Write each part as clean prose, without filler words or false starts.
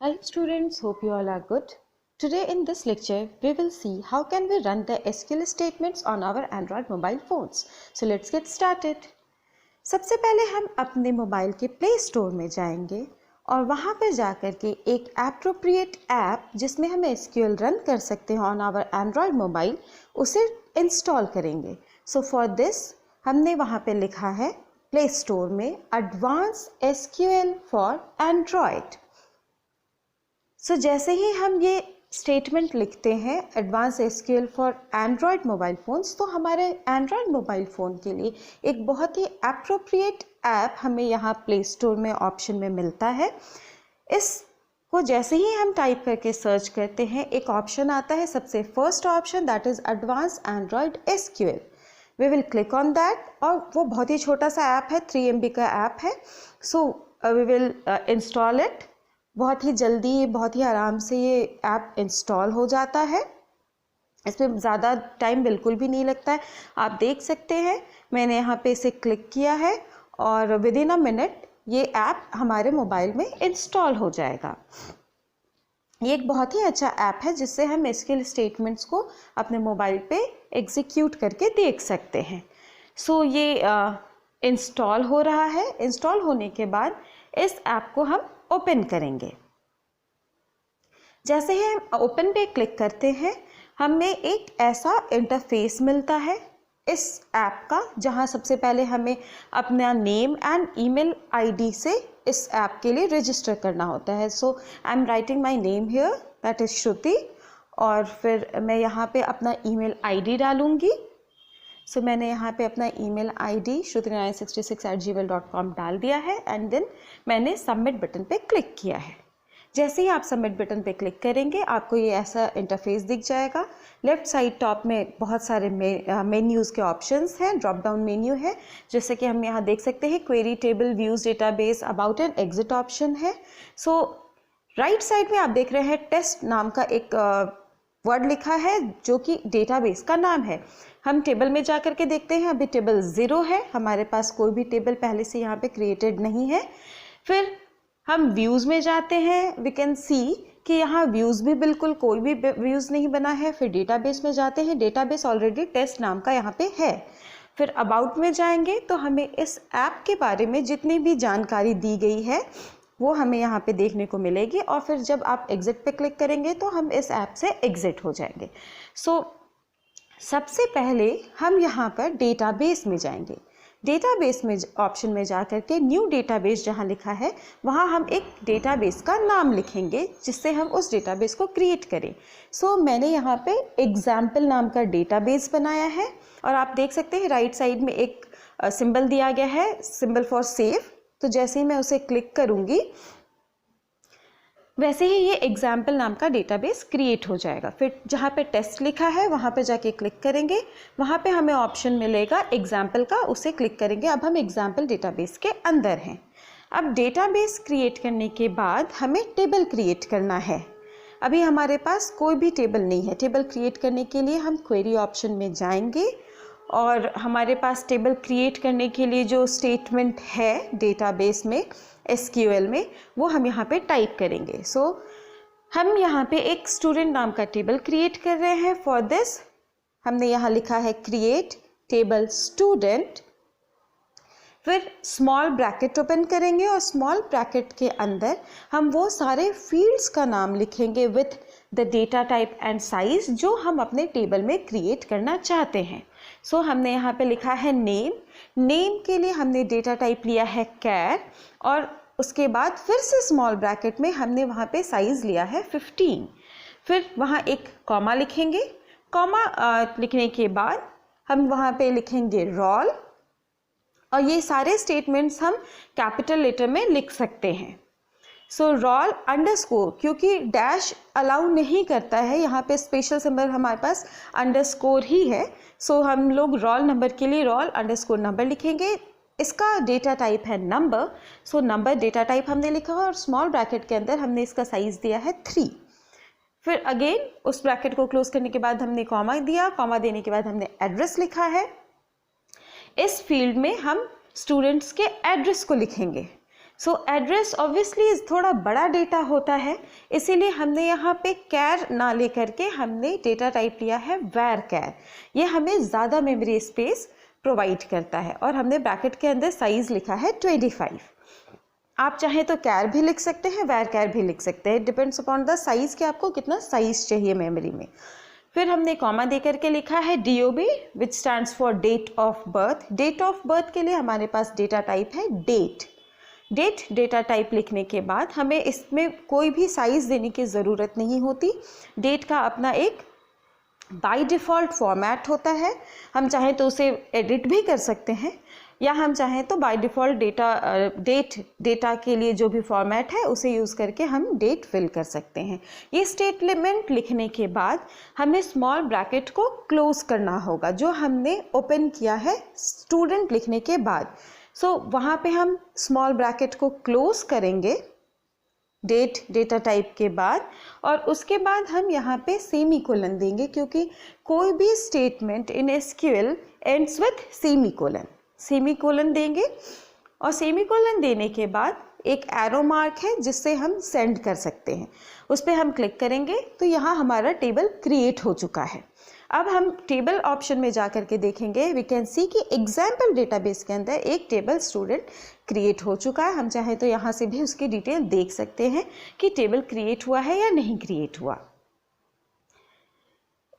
Hi students, hope you all are good. Today in this lecture, we will see how can we run the SQL statements on our Android mobile phones. So let's get started. सबसे पहले हम अपने mobile के play store में जाएंगे और वहाँ पर जाकर के एक एप्रोप्रिएट ऐप जिसमें हम SQL रन कर सकते हैं ऑन आवर एंड्रॉयड मोबाइल उसे इंस्टॉल करेंगे. सो फॉर दिस हमने वहाँ पे लिखा है प्ले स्टोर में एडवांस SQL फॉर एंड्रॉयड. सो जैसे ही हम ये स्टेटमेंट लिखते हैं advance SQL for Android mobile phones, तो हमारे एंड्रॉयड मोबाइल फ़ोन के लिए एक बहुत ही एप्रोप्रिएट ऐप हमें यहाँ प्ले स्टोर में ऑप्शन में मिलता है. इसको जैसे ही हम टाइप करके सर्च करते हैं एक ऑप्शन आता है, सबसे first option, that is advance Android SQL. We will click on that और वो बहुत ही छोटा सा ऐप है, 3 MB का ऐप है. So we will install it. बहुत ही जल्दी, बहुत ही आराम से ये ऐप इंस्टॉल हो जाता है. इसमें ज़्यादा टाइम बिल्कुल भी नहीं लगता है. आप देख सकते हैं मैंने यहाँ पे इसे क्लिक किया है और विद इन अ मिनट ये ऐप हमारे मोबाइल में इंस्टॉल हो जाएगा. ये एक बहुत ही अच्छा ऐप है जिससे हम SQL स्टेटमेंट्स को अपने मोबाइल पे एग्जीक्यूट करके देख सकते हैं. सो ये इंस्टॉल हो रहा है. इंस्टॉल होने के बाद इस ऐप को हम ओपन करेंगे. जैसे ही हम ओपन पे क्लिक करते हैं हमें एक ऐसा इंटरफेस मिलता है इस ऐप का, जहां सबसे पहले हमें अपना नेम एंड ईमेल आईडी से इस ऐप के लिए रजिस्टर करना होता है. So I am writing my name here, that is Shruti, और फिर मैं यहाँ पे अपना ईमेल आईडी डालूंगी. सो मैंने यहाँ पे अपना ईमेल आईडी shruti966@gmail.com डाल दिया है एंड देन मैंने सबमिट बटन पे क्लिक किया है. जैसे ही आप सबमिट बटन पे क्लिक करेंगे आपको ये ऐसा इंटरफेस दिख जाएगा. लेफ़्ट साइड टॉप में बहुत सारे मेन्यूज़ के ऑप्शंस हैं, ड्रॉप डाउन मेन्यू है, जैसे कि हम यहाँ देख सकते हैं query, table, views, database, about and exit option है. सो राइट साइड में आप देख रहे हैं टेस्ट नाम का एक वर्ड लिखा है जो कि डेटाबेस का नाम है. हम टेबल में जा कर के देखते हैं, अभी टेबल 0 है, हमारे पास कोई भी टेबल पहले से यहाँ पे क्रिएटेड नहीं है. फिर हम व्यूज़ में जाते हैं, वी कैन सी कि यहाँ व्यूज़ भी बिल्कुल कोई भी व्यूज़ नहीं बना है. फिर डेटाबेस में जाते हैं, डेटाबेस ऑलरेडी टेस्ट नाम का यहाँ पे है. फिर अबाउट में जाएंगे तो हमें इस ऐप के बारे में जितनी भी जानकारी दी गई है वो हमें यहाँ पे देखने को मिलेगी. और फिर जब आप एग्जिट पे क्लिक करेंगे तो हम इस ऐप से एग्जिट हो जाएंगे. सो सबसे पहले हम यहाँ पर डेटाबेस में जाएंगे. डेटाबेस में ऑप्शन में जा कर के न्यू डेटाबेस जहाँ लिखा है वहाँ हम एक डेटाबेस का नाम लिखेंगे जिससे हम उस डेटाबेस को क्रिएट करें. सो मैंने यहाँ पे एग्जाम्पल नाम का डेटाबेस बनाया है और आप देख सकते हैं राइट साइड में एक सिंबल दिया गया है, सिंबल फॉर सेव. तो जैसे ही मैं उसे क्लिक करूँगी वैसे ही ये एग्जाम्पल नाम का डेटाबेस क्रिएट हो जाएगा. फिर जहाँ पे टेस्ट लिखा है वहाँ पे जाके क्लिक करेंगे, वहाँ पे हमें ऑप्शन मिलेगा एग्जाम्पल का, उसे क्लिक करेंगे. अब हम एग्जाम्पल डेटाबेस के अंदर हैं. अब डेटाबेस क्रिएट करने के बाद हमें टेबल क्रिएट करना है. अभी हमारे पास कोई भी टेबल नहीं है. टेबल क्रिएट करने के लिए हम क्वेरी ऑप्शन में जाएंगे और हमारे पास टेबल क्रिएट करने के लिए जो स्टेटमेंट है डेटाबेस में SQL में वो हम यहाँ पे टाइप करेंगे. सो हम यहाँ पे एक स्टूडेंट नाम का टेबल क्रिएट कर रहे हैं. फॉर दिस हमने यहाँ लिखा है क्रिएट टेबल स्टूडेंट. फिर स्मॉल ब्रैकेट ओपन करेंगे और स्मॉल ब्रैकेट के अंदर हम वो सारे फील्ड्स का नाम लिखेंगे with the data type and size जो हम अपने टेबल में क्रिएट करना चाहते हैं. सो हमने यहाँ पे लिखा है नेम. नेम के लिए हमने डेटा टाइप लिया है कैर और उसके बाद फिर से स्मॉल ब्रैकेट में हमने वहाँ पे साइज़ लिया है 15. फिर वहाँ एक कॉमा लिखेंगे. कॉमा लिखने के बाद हम वहाँ पे लिखेंगे रोल और ये सारे स्टेटमेंट्स हम कैपिटल लेटर में लिख सकते हैं. सो रोल अंडरस्कोर, क्योंकि डैश अलाउ नहीं करता है, यहाँ पे स्पेशल सिंबल हमारे पास अंडरस्कोर ही है. सो हम लोग रोल नंबर के लिए रोल अंडरस्कोर नंबर लिखेंगे. इसका डेटा टाइप है number. So number data type हमने लिखा और स्मॉल ब्रैकेट के अंदर हमने इसका साइज़ दिया है 3. फिर अगेन उस ब्रैकेट को क्लोज करने के बाद हमने कॉमा दिया. कॉमा देने के बाद हमने एड्रेस लिखा है. इस फील्ड में हम स्टूडेंट्स के एड्रेस को लिखेंगे. सो एड्रेस ऑब्वियसली थोड़ा बड़ा डेटा होता है, इसीलिए हमने यहाँ पे कैर ना लेकर के हमने डेटा टाइप लिया है वैर कैर। ये हमें ज़्यादा मेमोरी स्पेस प्रोवाइड करता है और हमने ब्रैकेट के अंदर साइज़ लिखा है 25। आप चाहें तो कैर भी लिख सकते हैं, वैर कैर भी लिख सकते हैं, डिपेंड्स अपॉन द साइज़ कि आपको कितना साइज़ चाहिए मेमोरी में। फिर हमने कॉमा दे करके लिखा है DOB which stands for date of birth. Date of birth के लिए हमारे पास डेटा टाइप है डेट डेटा टाइप लिखने के बाद हमें इसमें कोई भी साइज़ देने की ज़रूरत नहीं होती। डेट का अपना एक बाय डिफ़ॉल्ट फॉर्मेट होता है, हम चाहें तो उसे एडिट भी कर सकते हैं या हम चाहें तो बाय डिफ़ॉल्ट डेटा के लिए जो भी फॉर्मेट है उसे यूज़ करके हम डेट फिल कर सकते हैं। ये स्टेटमेंट लिखने के बाद हमें स्मॉल ब्रैकेट को क्लोज करना होगा जो हमने ओपन किया है स्टूडेंट लिखने के बाद। सो वहाँ पे हम स्मॉल ब्रैकेट को क्लोज करेंगे डेटा टाइप के बाद और उसके बाद हम यहाँ पे सेमीकोलन देंगे क्योंकि कोई भी statement in SQL ends with semicolon देंगे और सेमीकोलन देने के बाद एक एरो मार्क है जिससे हम सेंड कर सकते हैं, उस पर हम क्लिक करेंगे तो यहाँ हमारा टेबल क्रिएट हो चुका है। अब हम टेबल ऑप्शन में जा कर के देखेंगे, वी कैन सी कि एग्जाम्पल डेटाबेस के अंदर एक टेबल स्टूडेंट क्रिएट हो चुका है। हम चाहें तो यहाँ से भी उसकी डिटेल देख सकते हैं कि टेबल क्रिएट हुआ है या नहीं क्रिएट हुआ।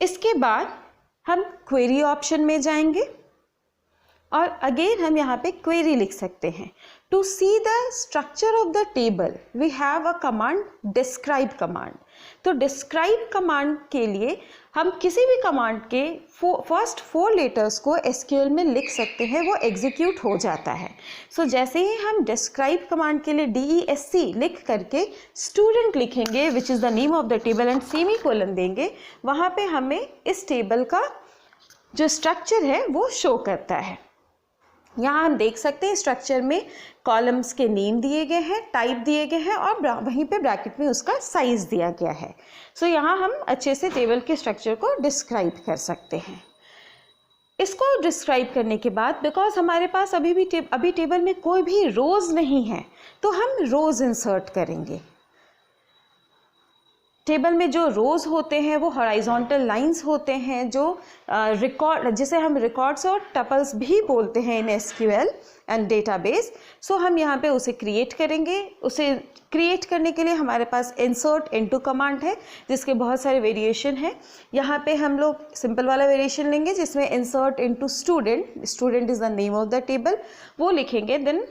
इसके बाद हम क्वेरी ऑप्शन में जाएंगे और अगेन हम यहाँ पे क्वेरी लिख सकते हैं। To see the structure of the table we have a command describe command. तो डिस्क्राइब कमांड के लिए हम किसी भी कमांड के फर्स्ट 4 लेटर्स को SQL में लिख सकते हैं, वो एग्जीक्यूट हो जाता है। सो जैसे ही हम डिस्क्राइब कमांड के लिए DESC लिख करके स्टूडेंट लिखेंगे which is the name of the table and semicolon देंगे, वहाँ पे हमें इस टेबल का जो स्ट्रक्चर है वो शो करता है। यहाँ हम देख सकते हैं स्ट्रक्चर में कॉलम्स के नेम दिए गए हैं, टाइप दिए गए हैं और वहीं पे ब्रैकेट में उसका साइज़ दिया गया है। सो यहाँ हम अच्छे से टेबल के स्ट्रक्चर को डिस्क्राइब कर सकते हैं। इसको डिस्क्राइब करने के बाद बिकॉज हमारे पास अभी टेबल में कोई भी रोज़ नहीं है तो हम रोज़ इंसर्ट करेंगे। टेबल में जो रोज़ होते हैं वो हॉराइजॉन्टल लाइंस होते हैं जो रिकॉर्ड जिसे हम रिकॉर्ड्स और टपल्स भी बोलते हैं इन SQL एंड डेटाबेस। सो हम यहाँ पे उसे क्रिएट करेंगे। उसे क्रिएट करने के लिए हमारे पास इंसर्ट इनटू कमांड है जिसके बहुत सारे वेरिएशन हैं। यहाँ पे हम लोग सिंपल वाला वेरिएशन लेंगे जिसमें insert into student is the name of the table, वो लिखेंगे, देन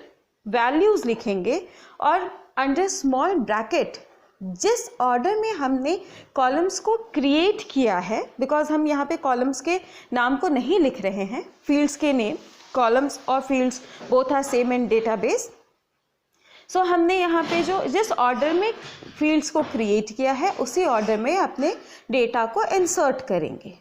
वैल्यूज़ लिखेंगे और अंडर स्मॉल ब्रैकेट जिस ऑर्डर में हमने कॉलम्स को क्रिएट किया है, बिकॉज हम यहाँ पे कॉलम्स के नाम को नहीं लिख रहे हैं, फील्ड्स के नेम, कॉलम्स और fields both are same in database. So हमने यहाँ पे जो जिस ऑर्डर में फील्ड्स को क्रिएट किया है उसी ऑर्डर में अपने डेटा को इंसर्ट करेंगे।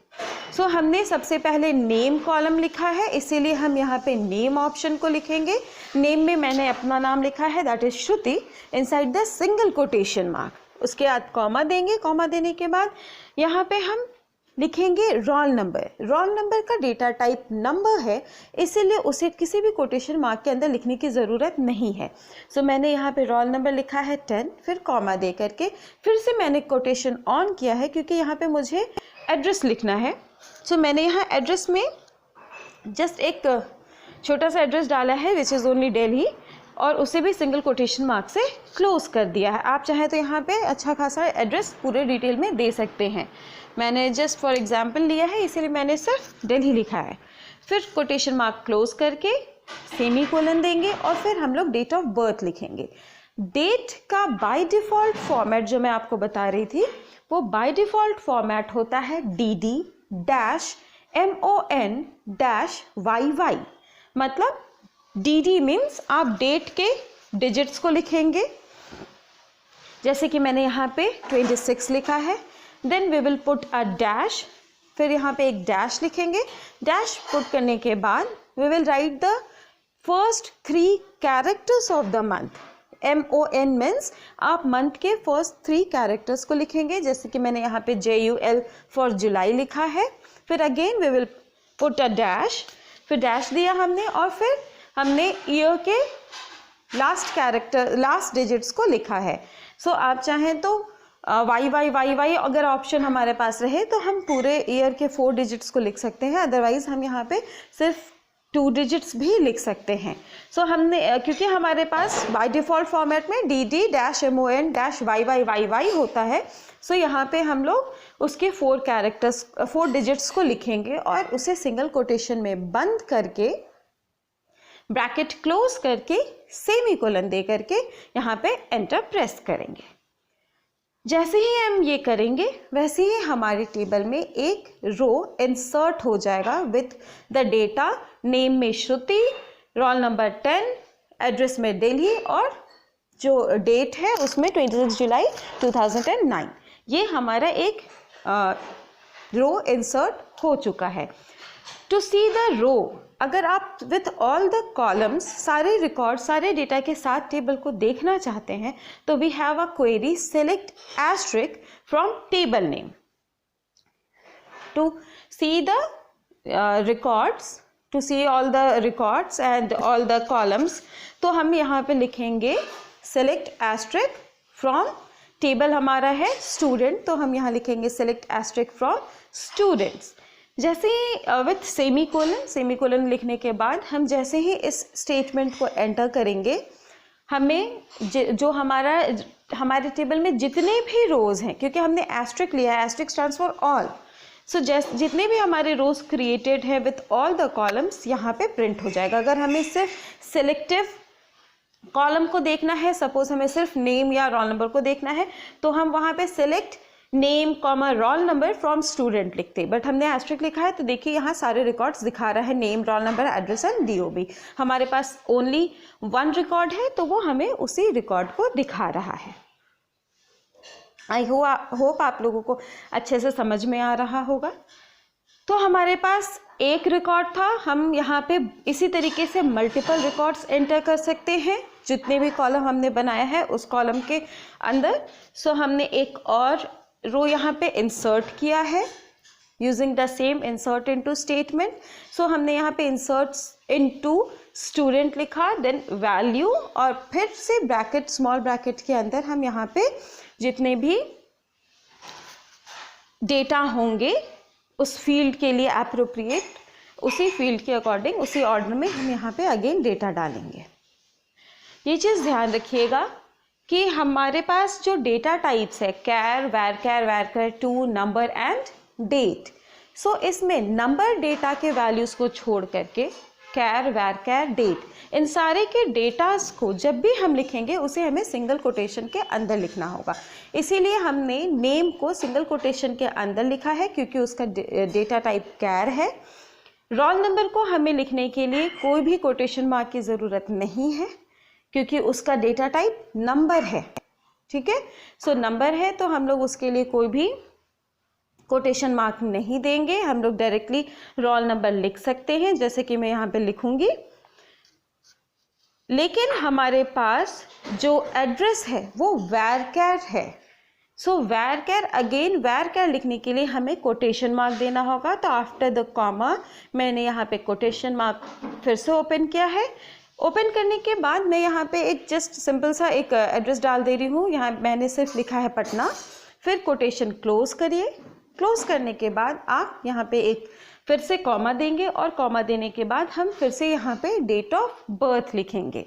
सो हमने सबसे पहले नेम कॉलम लिखा है, इसीलिए हम यहाँ पे नेम ऑप्शन को लिखेंगे। नेम में मैंने अपना नाम लिखा है, that is Shruti, inside the single quotation mark. उसके बाद कॉमा देंगे। कॉमा देने के बाद यहाँ पे हम लिखेंगे रोल नंबर। रोल नंबर का डेटा टाइप नंबर है, इसीलिए उसे किसी भी कोटेशन मार्क के अंदर लिखने की ज़रूरत नहीं है। सो मैंने यहाँ पे रोल नंबर लिखा है 10, फिर कॉमा दे करके फिर से मैंने कोटेशन ऑन किया है क्योंकि यहाँ पे मुझे एड्रेस लिखना है। सो मैंने यहाँ एड्रेस में जस्ट एक छोटा सा एड्रेस डाला है विच इज़ ओनली दिल्ली और उसे भी सिंगल कोटेशन मार्क से क्लोज कर दिया है। आप चाहें तो यहाँ पे अच्छा खासा एड्रेस पूरे डिटेल में दे सकते हैं। मैंने जस्ट फॉर एग्जांपल लिया है इसीलिए मैंने सिर्फ दिल्ली लिखा है। फिर कोटेशन मार्क क्लोज करके सेमीकोलन देंगे और फिर हम लोग डेट ऑफ बर्थ लिखेंगे। डेट का बाय डिफ़ॉल्ट फॉर्मेट जो मैं आपको बता रही थी वो बाय डिफ़ॉल्ट फॉर्मेट होता है DD-MON-YY। मतलब DD मीन्स आप डेट के डिजिट्स को लिखेंगे, जैसे कि मैंने यहाँ पे 26 लिखा है। Then we will put a dash, फिर यहाँ पे एक डैश लिखेंगे। डैश पुट करने के बाद we will write the first 3 characters of the month. MON means आप मंथ के फर्स्ट 3 कैरेक्टर्स को लिखेंगे, जैसे कि मैंने यहाँ पे JUL फॉर जुलाई लिखा है। फिर again we will put a dash, फिर डैश दिया हमने और फिर हमने ईयर के लास्ट डिजिट्स को लिखा है। सो आप चाहें तो YY अगर ऑप्शन हमारे पास रहे तो हम पूरे ईयर के 4 डिजिट्स को लिख सकते हैं, अदरवाइज हम यहाँ पे सिर्फ 2 डिजिट्स भी लिख सकते हैं। सो हमने क्योंकि हमारे पास बाय डिफ़ॉल्ट फॉर्मेट में DD-MON-YYYY होता है, सो यहाँ पे हम लोग उसके 4 डिजिट्स को लिखेंगे और उसे सिंगल कोटेशन में बंद करके ब्रैकेट क्लोज करके सेमीकोलन दे करके यहाँ पे एंटर प्रेस करेंगे। जैसे ही हम ये करेंगे वैसे ही हमारे टेबल में एक रो इंसर्ट हो जाएगा विथ द डेटा। नेम में श्रुति, रोल नंबर 10, एड्रेस में दिल्ली और जो डेट है उसमें 26 जुलाई 2009। ये हमारा एक रो इंसर्ट हो चुका है। टू सी द रो, अगर आप विथ ऑल द कॉलम्स सारे रिकॉर्ड सारे डेटा के साथ टेबल को देखना चाहते हैं तो we have a query select asterisk from table name to see the records, to see all the records and all the columns. तो हम यहाँ पे लिखेंगे सेलेक्ट एस्ट्रिक फ्रॉम, टेबल हमारा है स्टूडेंट तो हम यहाँ लिखेंगे सेलेक्ट एस्ट्रिक फ्रॉम स्टूडेंट्स। जैसे ही विथ सेमीकोलन लिखने के बाद हम जैसे ही इस स्टेटमेंट को एंटर करेंगे, हमें जो हमारे टेबल में जितने भी रोज़ हैं, क्योंकि हमने एस्ट्रिक लिया है, एस्ट्रिक स्टैंड्स फॉर ऑल, सो जितने भी हमारे रोज़ क्रिएटेड है विथ ऑल द कॉलम्स यहाँ पे प्रिंट हो जाएगा। अगर हमें सिर्फ सिलेक्टिव कॉलम को देखना है, सपोज हमें सिर्फ नेम या रोल नंबर को देखना है, तो हम वहाँ पे select name comma roll number from student लिखते, बट हमने एस्ट्रिक लिखा है तो देखिए यहाँ सारे रिकॉर्ड्स दिखा रहा है, name, roll number, address and DOB। हमारे पास ओनली 1 रिकॉर्ड है तो वो हमें उसी रिकॉर्ड को दिखा रहा है। आई होप आप लोगों को अच्छे से समझ में आ रहा होगा। तो हमारे पास एक रिकॉर्ड था, हम यहाँ पे इसी तरीके से मल्टीपल रिकॉर्ड्स एंटर कर सकते हैं जितने भी कॉलम हमने बनाया है उस कॉलम के अंदर। सो हमने एक और रो यहाँ पे इंसर्ट किया है using the same insert into statement. So हमने यहाँ पे इंसर्ट इनटू स्टूडेंट लिखा, देन वैल्यू, और फिर से ब्रैकेट, स्मॉल ब्रैकेट के अंदर हम यहाँ पे जितने भी डेटा होंगे उस फील्ड के लिए एप्रोप्रिएट, उसी फील्ड के अकॉर्डिंग उसी ऑर्डर में हम यहाँ पे अगेन डेटा डालेंगे। ये चीज़ ध्यान रखिएगा कि हमारे पास जो डेटा टाइप्स है कैर, वैरकर 2, नंबर एंड डेट, सो इसमें नंबर डेटा के वैल्यूज़ को छोड़ करके कैर, वैरकर, डेट, इन सारे के डेटास को जब भी हम लिखेंगे उसे हमें सिंगल कोटेशन के अंदर लिखना होगा। इसीलिए हमने नेम को सिंगल कोटेशन के अंदर लिखा है क्योंकि उसका डेटा टाइप कैर है। रोल नंबर को हमें लिखने के लिए कोई भी कोटेशन मार्क की ज़रूरत नहीं है क्योंकि उसका डेटा टाइप नंबर है। ठीक है, सो नंबर है तो हम लोग उसके लिए कोई भी कोटेशन मार्क नहीं देंगे, हम लोग डायरेक्टली रोल नंबर लिख सकते हैं जैसे कि मैं यहाँ पे लिखूंगी। लेकिन हमारे पास जो एड्रेस है वो वैरकर है, सो वैरकर, अगेन वैरकर लिखने के लिए हमें कोटेशन मार्क देना होगा। तो आफ्टर द कॉमा मैंने यहाँ पे कोटेशन मार्क फिर से ओपन किया है। ओपन करने के बाद मैं यहाँ पे एक जस्ट सिंपल सा एक एड्रेस डाल दे रही हूँ, यहाँ मैंने सिर्फ लिखा है पटना, फिर कोटेशन क्लोज करिए। क्लोज करने के बाद आप यहाँ पे एक फिर से कॉमा देंगे और कॉमा देने के बाद हम फिर से यहाँ पे डेट ऑफ बर्थ लिखेंगे।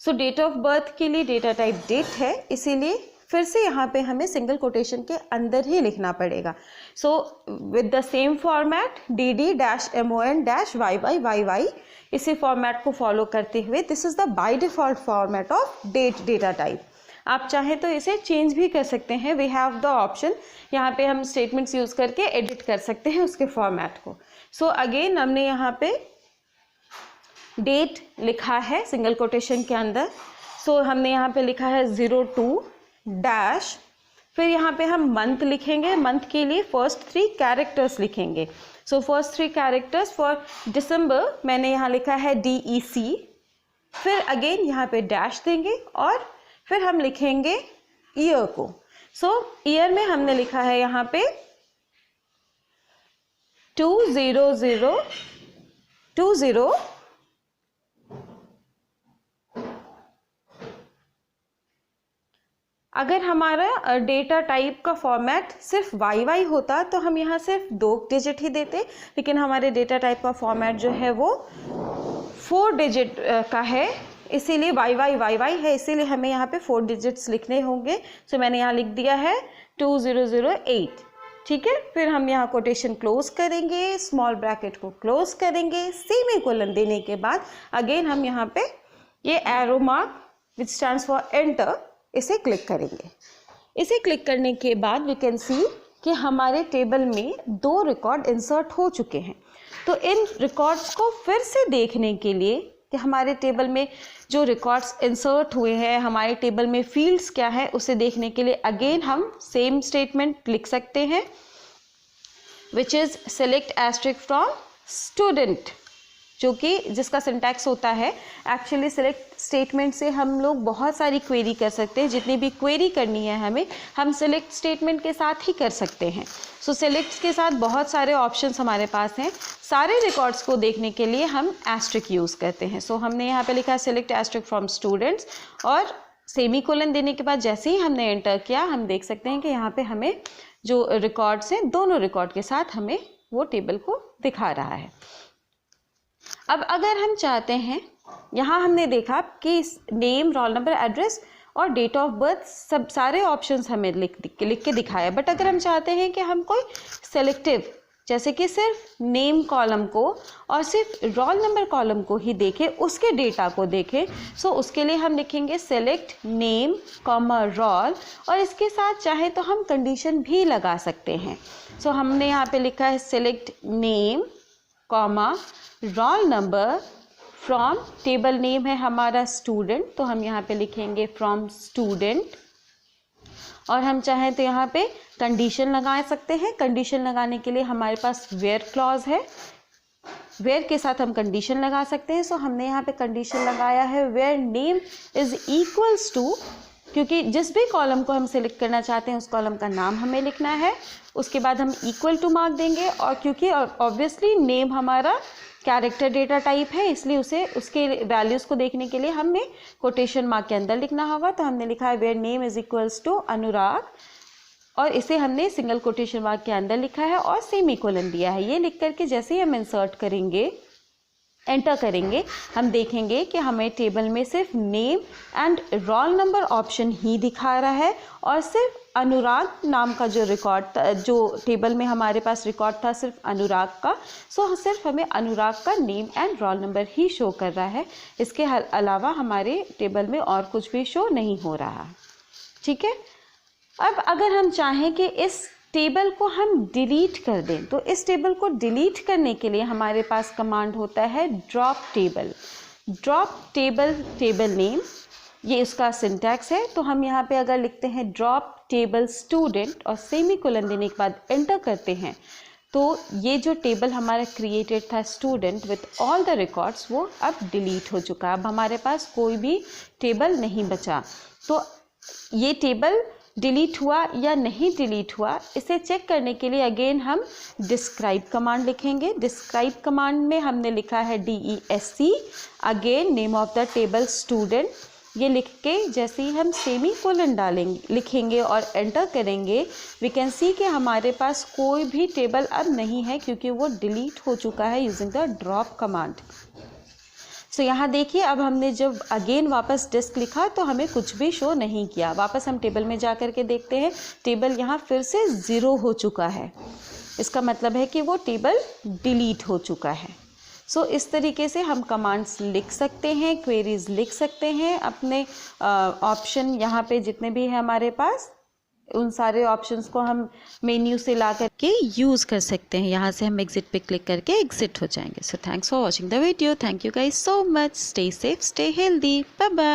सो डेट ऑफ बर्थ के लिए डेटा टाइप डेट है, इसीलिए फिर से यहाँ पे हमें सिंगल कोटेशन के अंदर ही लिखना पड़ेगा। So with the same format DD-MON-YYYY, इसी फॉर्मेट को फॉलो करते हुए this is the by default format of data type. आप चाहें तो इसे चेंज भी कर सकते हैं, वी हैव द ऑप्शन, यहाँ पे हम स्टेटमेंट्स यूज़ करके एडिट कर सकते हैं उसके फॉर्मेट को। सो अगेन हमने यहाँ पे डेट लिखा है सिंगल कोटेशन के अंदर। सो हमने यहाँ पे लिखा है 02 डैश, फिर यहाँ पे हम मंथ लिखेंगे, मंथ के लिए फर्स्ट 3 कैरेक्टर्स लिखेंगे। So first 3 characters for December मैंने यहाँ लिखा है DEC, फिर अगेन यहाँ पे डैश देंगे और फिर हम लिखेंगे ईयर को। सो ईयर में हमने लिखा है यहाँ पे 2020 अगर हमारा डेटा टाइप का फॉर्मेट सिर्फ YY होता तो हम यहाँ सिर्फ 2 डिजिट ही देते, लेकिन हमारे डेटा टाइप का फॉर्मेट जो है वो 4 डिजिट का है, इसीलिए YY है, इसीलिए हमें यहाँ पे 4 डिजिट्स लिखने होंगे। सो मैंने यहाँ लिख दिया है 2008, ठीक है। फिर हम यहाँ कोटेशन क्लोज करेंगे, स्मॉल ब्रैकेट को क्लोज करेंगे, सेमीकोलन देने के बाद अगेन हम यहाँ पे ये arrow mark which stands for enter, इसे क्लिक करेंगे। इसे क्लिक करने के बाद वी कैन सी कि हमारे टेबल में 2 रिकॉर्ड इंसर्ट हो चुके हैं। तो इन रिकॉर्ड्स को फिर से देखने के लिए कि हमारे टेबल में जो रिकॉर्ड्स इंसर्ट हुए हैं, हमारे टेबल में फील्ड्स क्या है, उसे देखने के लिए अगेन हम सेम स्टेटमेंट लिख सकते हैं, which is select asterisk from student, जो कि जिसका सिंटैक्स होता है एक्चुअली सेलेक्ट स्टेटमेंट से हम लोग बहुत सारी क्वेरी कर सकते हैं। जितनी भी क्वेरी करनी है हमें, हम सेलेक्ट स्टेटमेंट के साथ ही कर सकते हैं। सो सेलेक्ट के साथ बहुत सारे ऑप्शंस हमारे पास हैं। सारे रिकॉर्ड्स को देखने के लिए हम एस्ट्रिक यूज़ करते हैं। सो हमने यहाँ पे लिखा है सेलेक्ट एस्ट्रिक फ्रॉम स्टूडेंट्स, और सेमीकोलन देने के बाद जैसे ही हमने एंटर किया हम देख सकते हैं कि यहाँ पे हमें जो रिकॉर्ड्स हैं, दोनों रिकॉर्ड के साथ हमें वो टेबल को दिखा रहा है। अब अगर हम चाहते हैं, यहाँ हमने देखा कि नेम, रोल नंबर, एड्रेस और डेट ऑफ बर्थ सब सारे ऑप्शंस हमें लिख के दिखाया। बट अगर हम चाहते हैं कि हम कोई सेलेक्टिव, जैसे कि सिर्फ नेम कॉलम को और सिर्फ रोल नंबर कॉलम को ही देखें, उसके डेटा को देखें, सो उसके लिए हम लिखेंगे सेलेक्ट नेम कॉमा रोल, और इसके साथ चाहे तो हम कंडीशन भी लगा सकते हैं। सो हमने यहाँ पे लिखा है select name comma roll number from, table name है हमारा स्टूडेंट, तो हम यहाँ पे लिखेंगे फ्रॉम स्टूडेंट, और हम चाहें तो यहाँ पे कंडीशन लगा सकते हैं। कंडीशन लगाने के लिए हमारे पास वेयर क्लॉज है, वेयर के साथ हम कंडीशन लगा सकते हैं। सो हमने यहाँ पे कंडीशन लगाया है where name is equals to, क्योंकि जिस भी कॉलम को हम सिलेक्ट करना चाहते हैं उस कॉलम का नाम हमें लिखना है, उसके बाद हम इक्वल टू मार्क देंगे, और क्योंकि ऑब्वियसली नेम हमारा कैरेक्टर डेटा टाइप है, इसलिए उसे उसके वैल्यूज़ को देखने के लिए हमें कोटेशन मार्क के अंदर लिखना होगा। तो हमने लिखा है where name is equals to Anurag, और इसे हमने सिंगल कोटेशन मार्क के अंदर लिखा है और सेमीकोलन दिया है। ये लिख करके जैसे ही हम इंसर्ट करेंगे, एंटर करेंगे, हम देखेंगे कि हमें टेबल में सिर्फ name and roll number option ही दिखा रहा है, और सिर्फ अनुराग नाम का जो रिकॉर्ड, जो टेबल में हमारे पास रिकॉर्ड था सिर्फ अनुराग का, सो सिर्फ हमें अनुराग का name and roll number he show कर रहा है। इसके अलावा हमारे टेबल में और कुछ भी शो नहीं हो रहा, ठीक है। अब अगर हम चाहें कि इस टेबल को हम डिलीट कर दें, तो इस टेबल को डिलीट करने के लिए हमारे पास कमांड होता है drop table. Drop table table name, ये उसका सिंटैक्स है। तो हम यहाँ पे अगर लिखते हैं ड्रॉप टेबल स्टूडेंट और सेमीकोलन देने के बाद एंटर करते हैं, तो ये जो टेबल हमारा क्रिएटेड था student with all the records, वो अब डिलीट हो चुका है। अब हमारे पास कोई भी टेबल नहीं बचा। तो ये टेबल डिलीट हुआ या नहीं डिलीट हुआ, इसे चेक करने के लिए अगेन हम डिस्क्राइब कमांड लिखेंगे। डिस्क्राइब कमांड में हमने लिखा है DESC, again name of the table student, ये लिख के जैसे ही हम सेमीकोलन डालेंगे, लिखेंगे और एंटर करेंगे, वी कैन सी कि हमारे पास कोई भी टेबल अब नहीं है, क्योंकि वो डिलीट हो चुका है यूजिंग द ड्रॉप कमांड। सो यहाँ देखिए, अब हमने जब अगेन वापस डिस्क लिखा तो हमें कुछ भी शो नहीं किया। वापस हम टेबल में जा कर के देखते हैं, टेबल यहाँ फिर से 0 हो चुका है। इसका मतलब है कि वो टेबल डिलीट हो चुका है। सो इस तरीके से हम कमांड्स लिख सकते हैं, क्वेरीज लिख सकते हैं। अपने ऑप्शन यहाँ पे जितने भी हैं हमारे पास, उन सारे ऑप्शंस को हम मेन्यू से ला करके यूज़ कर सकते हैं। यहाँ से हम एग्जिट पे क्लिक करके एग्जिट हो जाएंगे। So thanks for watching the video. Thank you guys so much. Stay safe, stay healthy, bye bye.